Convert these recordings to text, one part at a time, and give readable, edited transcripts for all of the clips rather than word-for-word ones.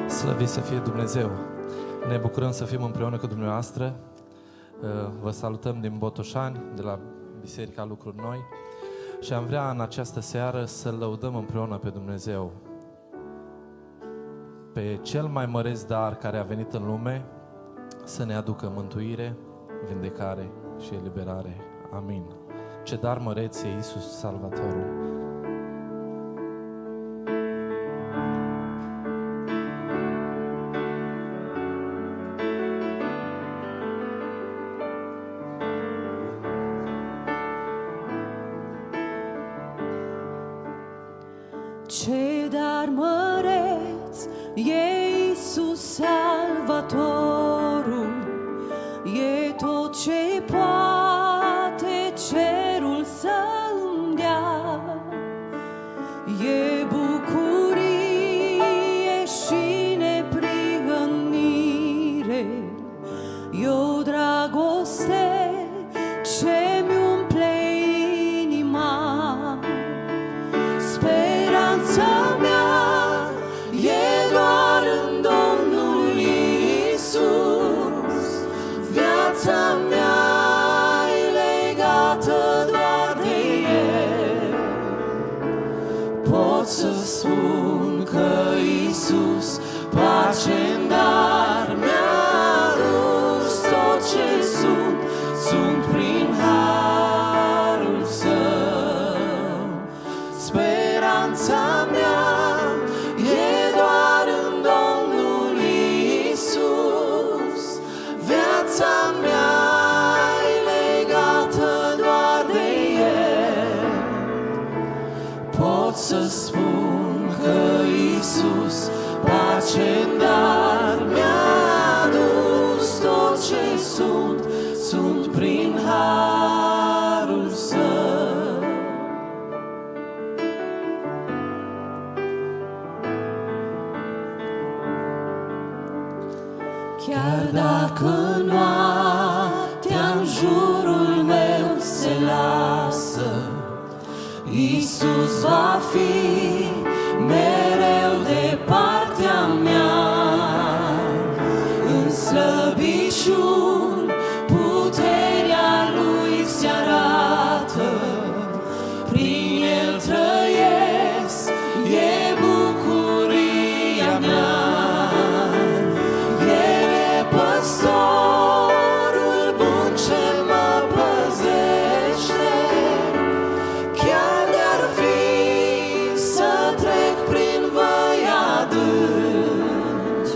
Slăvit să fie Dumnezeu! Ne bucurăm să fim împreună cu dumneavoastră. Vă salutăm din Botoșani, de la Biserica Lucruri Noi, și am vrea în această seară să lăudăm împreună pe Dumnezeu, pe cel mai măreț dar care a venit în lume să ne aducă mântuire, vindecare și eliberare. Amin. Ce dar măreț e Iisus Salvatorul! Ce dar măreț e Iisus Salvatorul, e tot ce poate cerul să-mi dea, e bucurie și neprihănire, e o dragoste ce-mi umple inima. Speranța mea e doar în Domnul Iisus, viața mea e legată doar de El. Pot să spun că Iisus, pace-n dar, mi-a adus tot ce sunt prin harul Său. Speranța mea e doar în Domnul Iisus, viața mea e legată doar de El. Pot să spun că Iisus, pace-n dar, mi-a adus tot ce sunt prin harul Său. Chiar dacă noaptea-n jurul meu se lasă, Iisus va fi mereu de partea mea. În slăbiciuni puterea Lui se arată, prin El trăiesc, e bucuria mea. Păstorul bun ce mă păzește, chiar de-ar fi să trec prin văi adânci,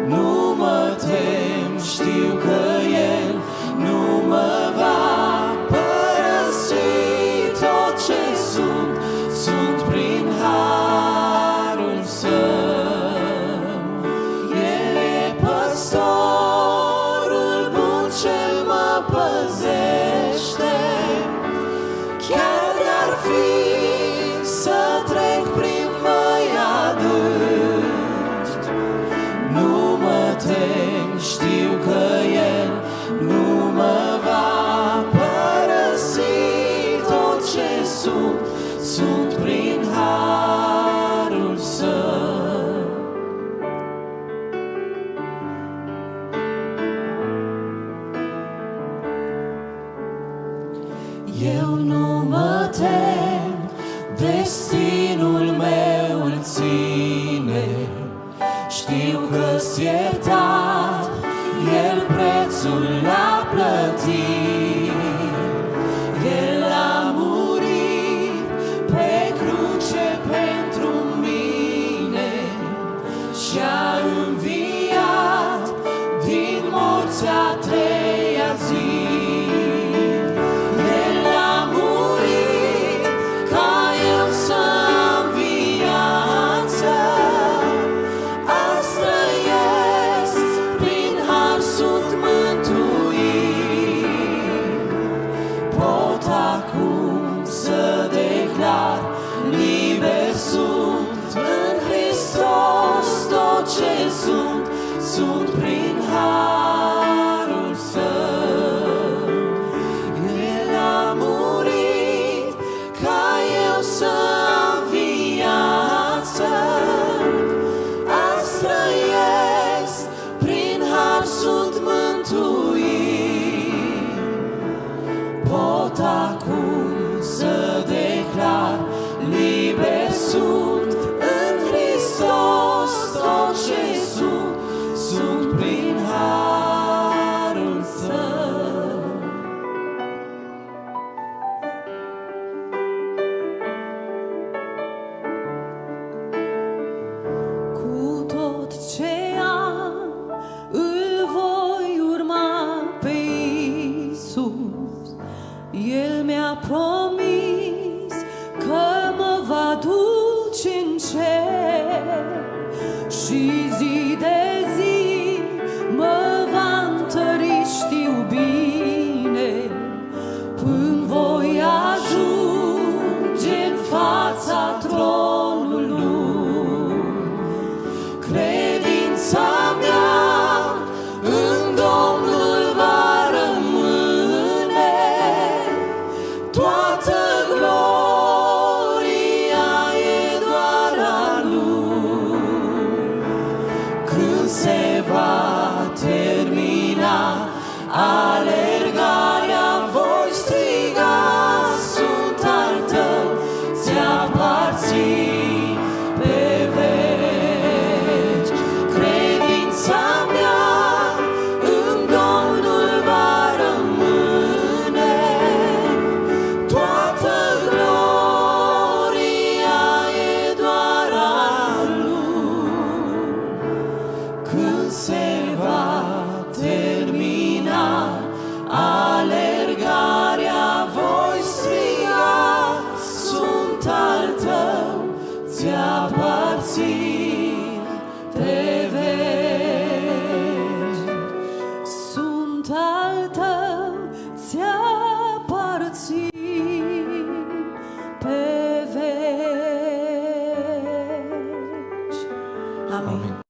nu mă tem, știu că El nu mă va părăsi. Tot ce sunt prin harul Său. El e păstorul bun ce mă păzește, chiar de-ar fi să trec prin văi adânci, nu mă tem, știu că El nu mă va părăsi. Tot ce sunt prin harul Său. Eu nu mă tem, destinul meu îl ține, știu că-s iertat, El prețul l-a plătit. El a murit pe cruce pentru mine și-a înviat din morți a treia zi. El a murit ca eu să am viață, azi trăiesc, prin har sunt mântuit. Pot acum să declar, liber sunt în Hristos. Tot ce sunt prin harul Său. El a murit ca eu să am viață, azi aceea îl voi urma pe Iisus. El mi-a promis că mă va duce în cer și zi de zi mă va întări, știu bine, până voi ajunge în fața tronului. Credința mea în Domnul va rămâne, toată gloria e doar a Lui. Când se va termina alergarea, voi striga: sunt al tău, ți-aparțin pe veci. Credința mea în Domnul va rămâne, toată gloria e doar a Lui. Când se va termina alergarea, voi striga: sunt al tău, ți-aparțin pe veci. Sunt al tău, ți-aparțin pe veci. Amin. Amin.